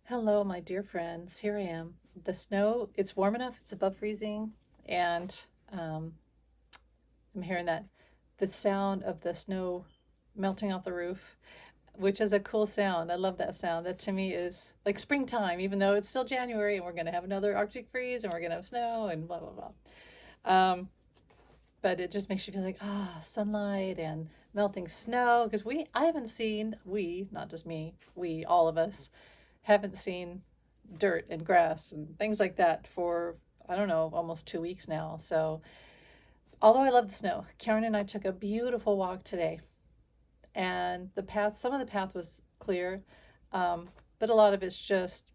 Hello, my dear friends. Here I am. The snow, it's warm enough, it's above freezing, and um, I'm hearing the sound of the snow melting off the roof, which is a cool sound. I love that sound. That to me is like springtime, even though it's still January and we're going to have another Arctic freeze and we're going to have snow and blah, blah, blah. Um, but it just makes you feel like, sunlight and melting snow. Because I haven't seen, not just me, all of us, haven't seen dirt and grass and things like that for, I don't know, almost 2 weeks now. So, although I love the snow, Karen and I took a beautiful walk today, and some of the path was clear, but a lot of it's just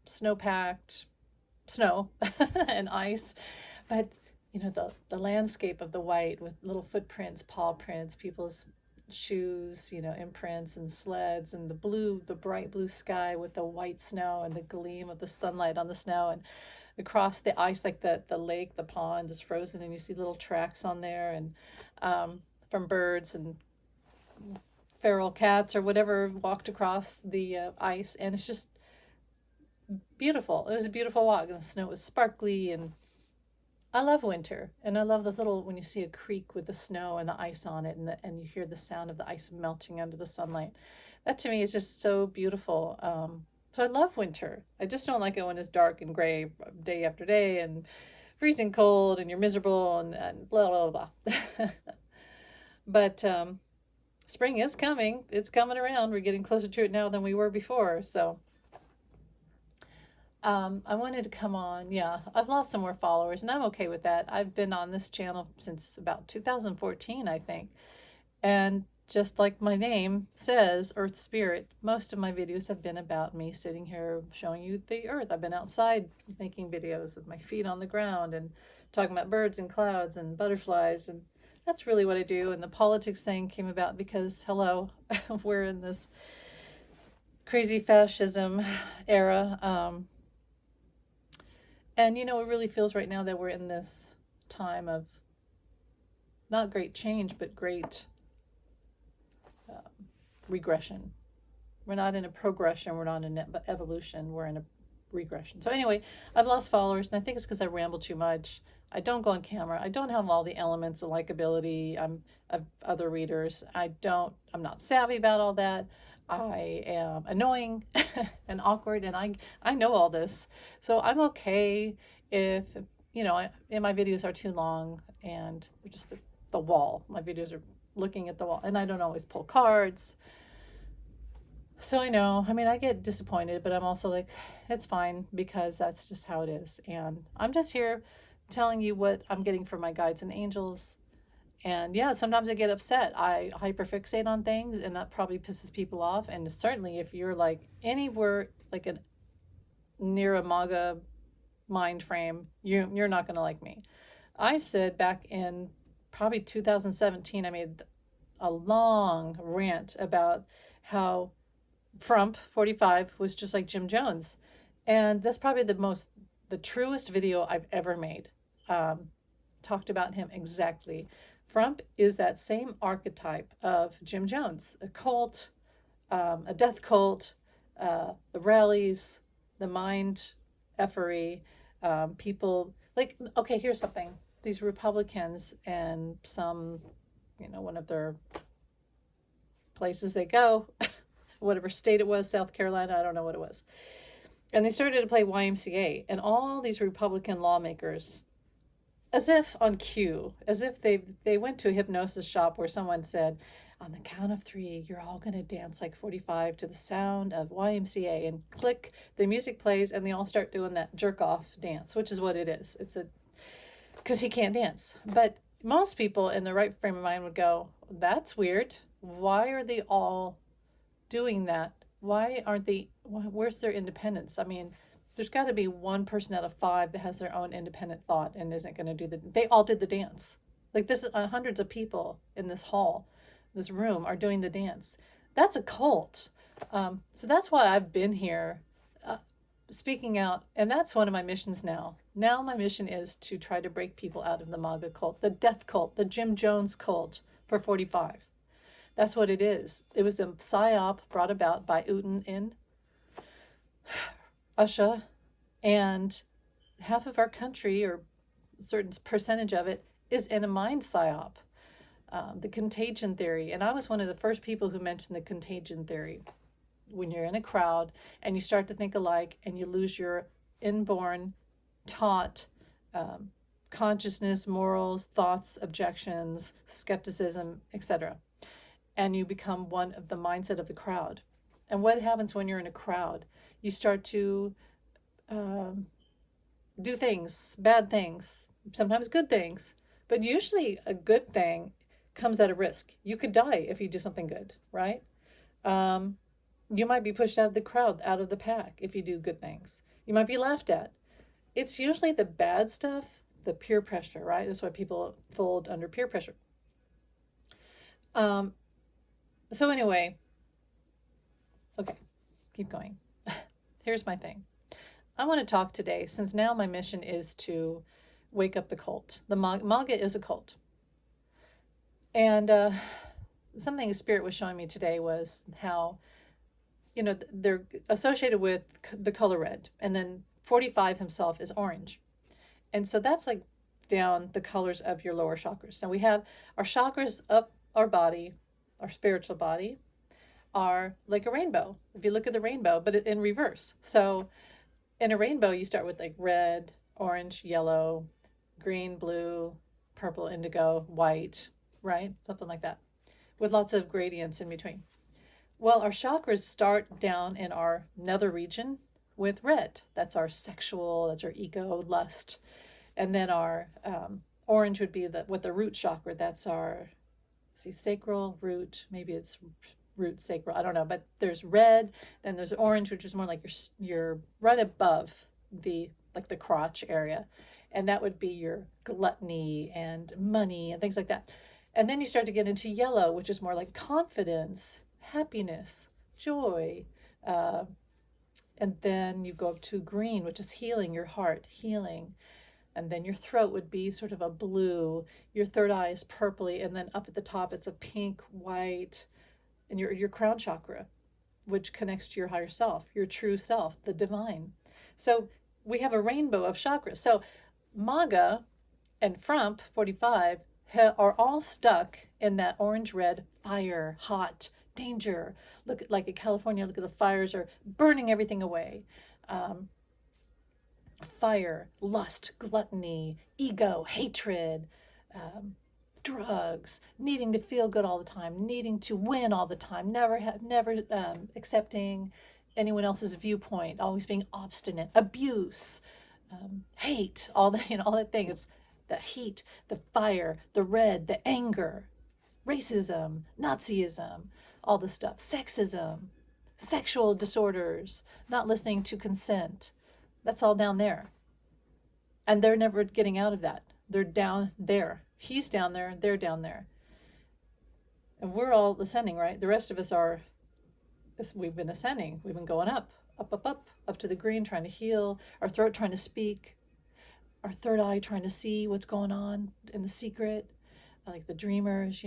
snow packed snow and ice. But the landscape of the white with little footprints, paw prints, people's shoes, imprints and sleds, and the bright blue sky with the white snow and the gleam of the sunlight on the snow, and across the ice, like the lake, the pond is frozen, and you see little tracks on there, and from birds and feral cats or whatever walked across the ice, and it's just beautiful. It was a beautiful walk, and the snow was sparkly, and I love winter, and I love those little when you see a creek with the snow and the ice on it, and you hear the sound of the ice melting under the sunlight. That to me is just so beautiful. So I love winter. I just don't like it when it's dark and gray day after day and freezing cold and you're miserable and blah blah blah. But spring is coming. It's coming around. We're getting closer to it now than we were before. So I wanted to come on. Yeah, I've lost some more followers, and I'm okay with that. I've been on this channel since about 2014, I think. And just like my name says, Earth Spirit, most of my videos have been about me sitting here showing you the earth. I've been outside making videos with my feet on the ground and talking about birds and clouds and butterflies. And that's really what I do. And the politics thing came about because, hello, we're in this crazy fascism era. And it really feels right now that we're in this time of not great change, but great regression. We're not in a progression, we're not in evolution, we're in a regression. So, anyway, I've lost followers, and I think it's because I ramble too much. I don't go on camera. I don't have all the elements of likability of other readers. I'm not savvy about all that. I am annoying and awkward, and I know all this. So I'm okay if, and my videos are too long and they're just the wall. My videos are looking at the wall, and I don't always pull cards. So I know, I mean, I get disappointed, but I'm also like, it's fine because that's just how it is. And I'm just here telling you what I'm getting from my guides and angels. And yeah, sometimes I get upset. I hyperfixate on things, and that probably pisses people off. And certainly, if you're like anywhere like near a Maga mind frame, you're not going to like me. I said back in probably 2017, I made a long rant about how Frump 45 was just like Jim Jones, and that's probably the truest video I've ever made. Talked about him exactly. Frump is that same archetype of Jim Jones, a cult, a death cult, the rallies, the mind effery, people like, okay, here's something. These Republicans and some, one of their places they go, whatever state it was, South Carolina, I don't know what it was. And they started to play YMCA, and all these Republican lawmakers, as if on cue, as if they went to a hypnosis shop where someone said, on the count of three, you're all going to dance like 45 to the sound of YMCA, and click, the music plays, and they all start doing that jerk off dance, which is what it is. Because he can't dance. But most people in the right frame of mind would go, that's weird. Why are they all doing that? Where's their independence? I mean, there's got to be one person out of five that has their own independent thought and isn't going to they all did the dance. Like this, hundreds of people in this hall, this room are doing the dance. That's a cult. So that's why I've been here speaking out. And that's one of my missions now. Now my mission is to try to break people out of the MAGA cult, the death cult, the Jim Jones cult for 45. That's what it is. It was a psyop brought about by Putin in Usha, and half of our country, or a certain percentage of it, is in a mind psyop. The contagion theory. And I was one of the first people who mentioned the contagion theory. When you're in a crowd and you start to think alike and you lose your inborn, taught um, consciousness, morals, thoughts, objections, skepticism, etc. And you become one of the mindset of the crowd. And what happens when you're in a crowd? You start to um, do things, bad things, sometimes good things, but usually a good thing comes at a risk. You could die if you do something good, right? Um, you might be pushed out of the crowd, out of the pack if you do good things. You might be laughed at. It's usually the bad stuff, the peer pressure, right? That's why people fold under peer pressure. Um, so, anyway, okay, keep going. Here's my thing. I want to talk today, since now my mission is to wake up the cult. The Maga is a cult. And something Spirit was showing me today was how, they're associated with the color red. And then 45 himself is orange. And so that's like down the colors of your lower chakras. Now we have our chakras up our body, our spiritual body, are like a rainbow. If you look at the rainbow, but in reverse. So in a rainbow, you start with like red, orange, yellow, green, blue, purple, indigo, white, right? Something like that, with lots of gradients in between. Well, our chakras start down in our nether region with red. That's our sexual, that's our ego, lust. And then our orange would be with the root chakra. That's our, sacral, root, maybe it's root, sacral, I don't know. But there's red, then there's orange, which is more like your right above the crotch area. And that would be your gluttony and money and things like that. And then you start to get into yellow, which is more like confidence, happiness, joy. And then you go up to green, which is healing, your heart, healing. And then your throat would be sort of a blue. Your third eye is purpley. And then up at the top, it's a pink, white. And your crown chakra, which connects to your higher self, your true self, the divine. So we have a rainbow of chakras. So Maga and Frump, 45, are all stuck in that orange-red fire, hot, danger. Look at, like in California, look at the fires are burning everything away. Fire, lust, gluttony, ego, hatred, drugs, needing to feel good all the time, needing to win all the time, never accepting anyone else's viewpoint, always being obstinate, abuse, hate, all that thing. It's the heat, the fire, the red, the anger, racism, Nazism, all the stuff, sexism, sexual disorders, not listening to consent. That's all down there. And they're never getting out of that. They're down there. He's down there, they're down there. And we're all ascending, right? The rest of us we've been ascending. We've been going up, up to the green, trying to heal, our throat trying to speak, our third eye trying to see what's going on in the secret, like the dreamers,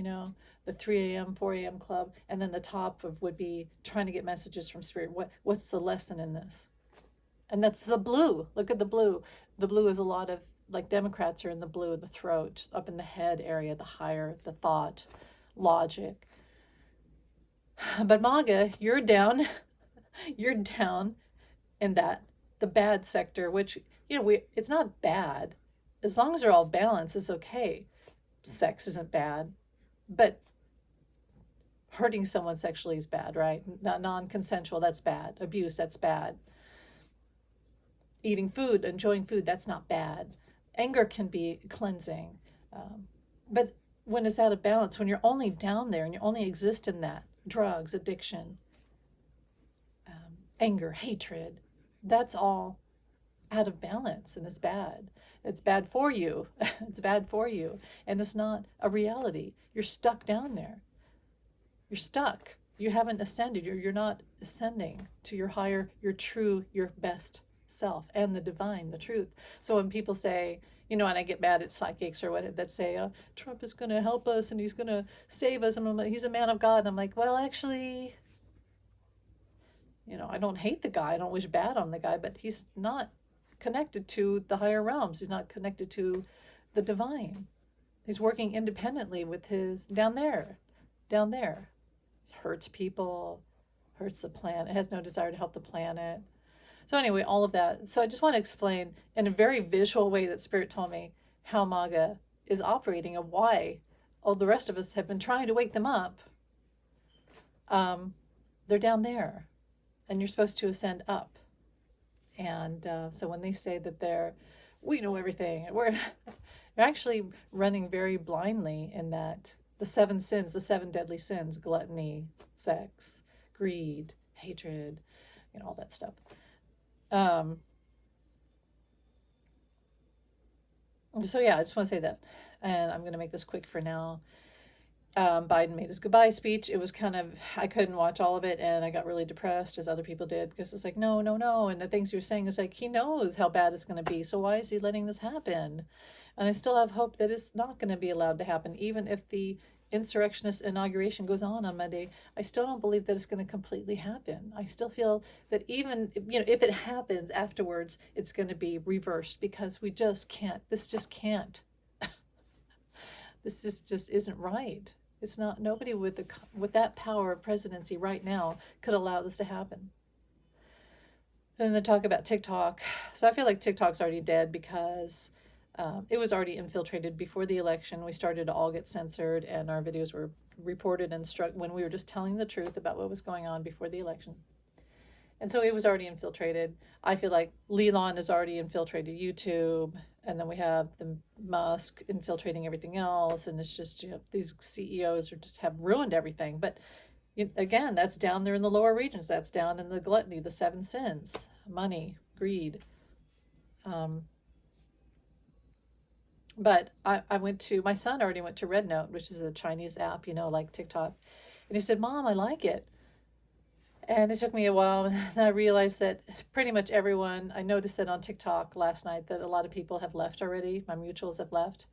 the 3 a.m., 4 a.m. club. And then the top would be trying to get messages from Spirit. What's the lesson in this? And that's the blue. Look at the blue. The blue is a lot of, like, Democrats are in the blue, the throat, up in the head area, the higher, the thought, logic. But Maga, you're down. You're down in the bad sector, which, it's not bad. As long as they're all balanced, it's okay. Sex isn't bad. But hurting someone sexually is bad, right? Non-consensual, that's bad. Abuse, that's bad. Eating food, enjoying food, that's not bad. Anger can be cleansing. But when it's out of balance, when you're only down there and you only exist in that, drugs, addiction, anger, hatred, that's all out of balance, and it's bad. It's bad for you. It's bad for you. And it's not a reality. You're stuck down there. You're stuck. You haven't ascended. You're not ascending to your higher, your true, your best self, and the divine, the truth. So when people say, and I get mad at psychics or whatever that say, Trump is going to help us and he's going to save us, and he's a man of God, and I'm like, well, actually, I don't hate the guy. I don't wish bad on the guy, but he's not connected to the higher realms. He's not connected to the divine. He's working independently with his down there. Hurts people, hurts the planet, has no desire to help the planet. So anyway, all of that. So I just want to explain in a very visual way that Spirit told me how Maga is operating and why all the rest of us have been trying to wake them up. They're down there, and you're supposed to ascend up. And so when they say that we know everything, we're actually running very blindly in that the 7 sins, the 7 deadly sins, gluttony, sex, greed, hatred, all that stuff. So yeah, I just want to say that. And I'm going to make this quick for now. Biden made his goodbye speech. It was I couldn't watch all of it, and I got really depressed, as other people did, because it's like, no, no, no. And the things he was saying is like, he knows how bad it's going to be. So why is he letting this happen? And I still have hope that it's not going to be allowed to happen, even if the insurrectionist inauguration goes on Monday. I still don't believe that it's going to completely happen. I still feel that even, if it happens afterwards, it's going to be reversed, because we just can't. This just can't. This just isn't right. It's not. Nobody with that power of presidency right now could allow this to happen. And then they talk about TikTok. So I feel like TikTok's already dead, because it was already infiltrated before the election. We started to all get censored, and our videos were reported and struck when we were just telling the truth about what was going on before the election. And so it was already infiltrated. I feel like Leland has already infiltrated YouTube, and then we have the Musk infiltrating everything else, and it's just, these CEOs have ruined everything. But again, that's down there in the lower regions. That's down in the gluttony, the 7 sins, money, greed. But my son already went to Red Note, which is a Chinese app, like TikTok. And he said, Mom, I like it. And it took me a while, and I realized that pretty much everyone, I noticed that on TikTok last night, that a lot of people have left already. My mutuals have left,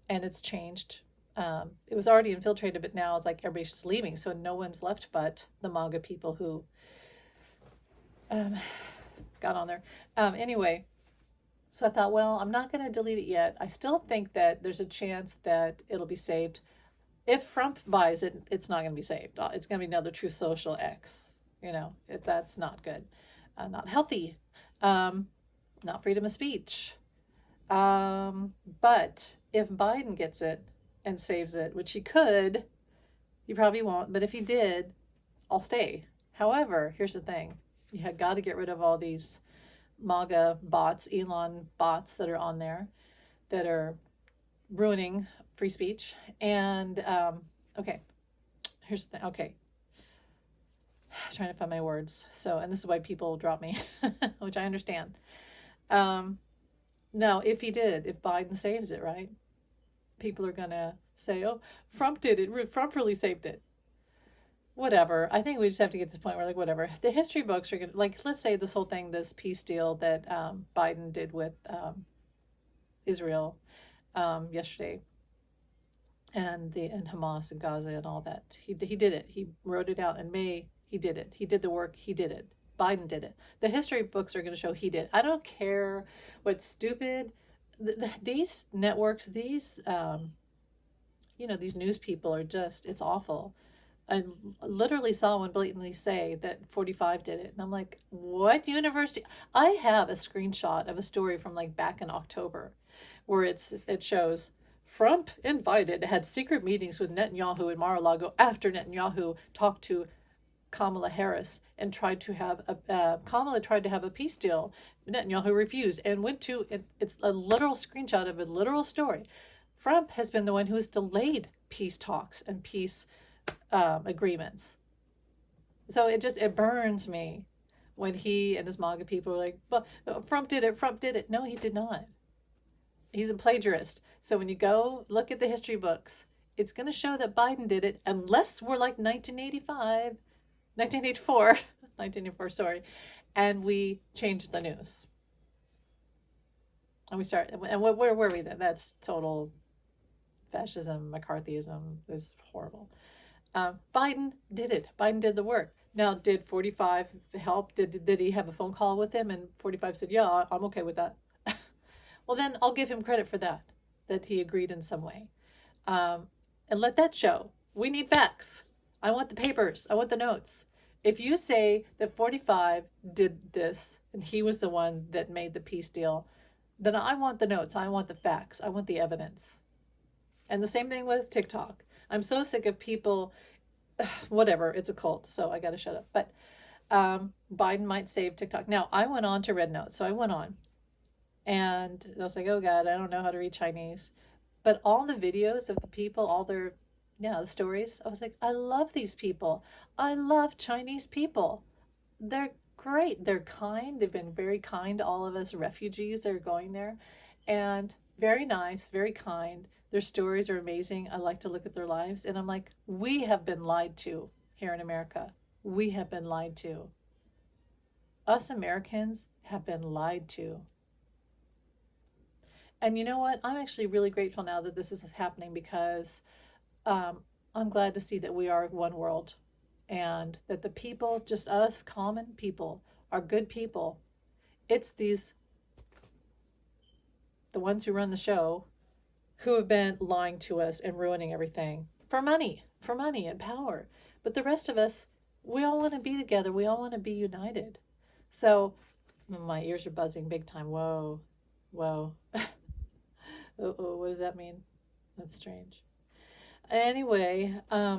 and it's changed. It was already infiltrated, but now it's like everybody's just leaving. So no one's left but the Maga people who got on there. Anyway, so I thought, well, I'm not going to delete it yet. I still think that there's a chance that it'll be saved. If Trump buys it, it's not going to be saved. It's going to be another Truth Social X. That's not good, not healthy, not freedom of speech. But if Biden gets it and saves it, which he could, he probably won't, but if he did, I'll stay. However, here's the thing. You have got to get rid of all these Maga bots, Elon bots that are on there that are ruining free speech. And, okay, here's the thing. Okay. Trying to find my words. So, and this is why people drop me, which I understand. Now, if Biden saves it, right? People are going to say, oh, Trump did it. Trump really saved it. Whatever. I think we just have to get to the point where, whatever. The history books are going to, let's say this whole thing, this peace deal that Biden did with Israel yesterday, and Hamas and Gaza and all that. He did it. He wrote it out in May. He did it. He did the work. He did it. Biden did it. The history books are going to show he did. I don't care what's stupid. These networks, these news people are just, it's awful. I literally saw one blatantly say that 45 did it. And I'm like, what university? I have a screenshot of a story from back in October where it shows Trump had secret meetings with Netanyahu in Mar-a-Lago after Netanyahu talked to Kamala Harris and Kamala tried to have a peace deal. Netanyahu refused and it's a literal screenshot of a literal story. Trump has been the one who has delayed peace talks and peace agreements. So it burns me when he and his MAGA people are like, well, Trump did it. No, he did not. He's a plagiarist. So when you go look at the history books, it's going to show that Biden did it, unless we're like 1984, sorry, and we changed the news. And where were we then? That's total fascism, McCarthyism is horrible. Biden did it. Biden did the work. Now, did 45 help? Did he have a phone call with him? And 45 said, yeah, I'm okay with that. Well, then I'll give him credit for that, that he agreed in some way. Um, and let that show. We need facts. I want the papers. I want the notes. If you say that 45 did this and he was the one that made the peace deal, then I want the notes. I want the facts. I want the evidence. And the same thing with TikTok. I'm so sick of people, whatever, it's a cult, so I got to shut up. But Biden might save TikTok. Now, I went on to Red Note, so I went on and I was like, oh God, I don't know how to read Chinese. But all the videos of the people, all their, yeah, the stories, I was like, I love these people. I love Chinese people. They're great. They're kind. They've been very kind to all of us refugees that are going there. And very nice, very kind. Their stories are amazing. I like to look at their lives. And I'm like, we have been lied to here in America. We have been lied to. Us Americans have been lied to. And you know what? I'm actually really grateful now that this is happening because I'm glad to see that we are one world and that the people, just us common people, are good people. It's these, the ones who run the show, who have been lying to us and ruining everything for money and power. But the rest of us, we all want to be together. We all want to be united. So my ears are buzzing big time. Whoa, whoa. Uh-oh, what does that mean? That's strange. Anyway, I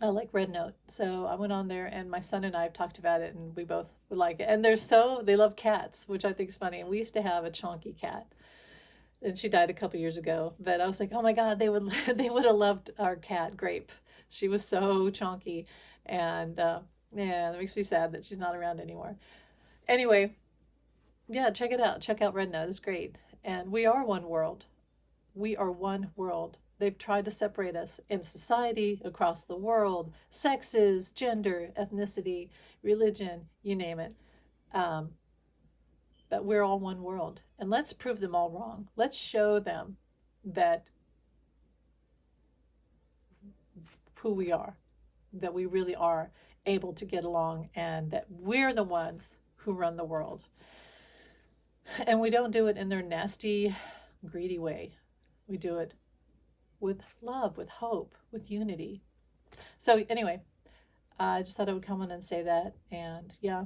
like Red Note. So I went on there and my son and I have talked about it and we both would like it. And they love cats, which I think is funny. And we used to have a chonky cat and she died a couple years ago. But I was like, oh my God, they would have loved our cat, Grape. She was so chonky. And yeah, that makes me sad that she's not around anymore. Anyway, yeah, check it out. Check out Red Note. It's great. And we are one world. We are one world. They've tried to separate us in society, across the world, sexes, gender, ethnicity, religion, you name it. Um, but we're all one world. And let's prove them all wrong. Let's show them that who we are, that we really are able to get along, and that we're the ones who run the world. And we don't do it in their nasty, greedy way. We do it with love, with hope, with unity. So anyway, I just thought I would come on and say that. And yeah,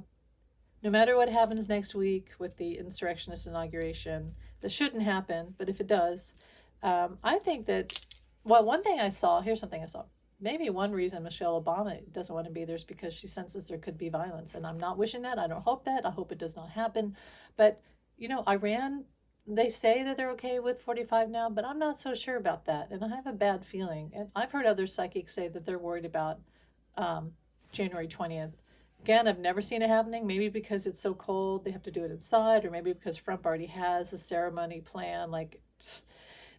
no matter what happens next week with the insurrectionist inauguration, that shouldn't happen, but if it does, I think that, well, one thing I saw, here's something I saw. Maybe one reason Michelle Obama doesn't want to be there is because she senses there could be violence. And I'm not wishing that. I don't hope that. I hope it does not happen. But, you know, Iran, they say that they're okay with 45 now, but I'm not so sure about that. And I have a bad feeling. And I've heard other psychics say that they're worried about January 20th. Again, I've never seen it happening. Maybe because it's so cold, they have to do it inside, or maybe because Trump already has a ceremony plan, like,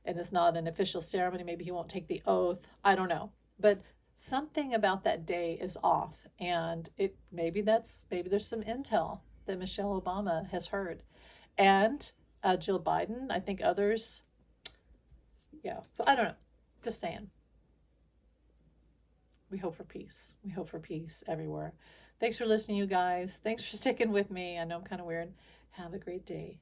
and it's not an official ceremony. Maybe he won't take the oath. I don't know. But something about that day is off, and maybe there's some intel that Michelle Obama has heard, and Jill Biden. I think others. Yeah, but I don't know. Just saying. We hope for peace. We hope for peace everywhere. Thanks for listening, you guys. Thanks for sticking with me. I know I'm kind of weird. Have a great day.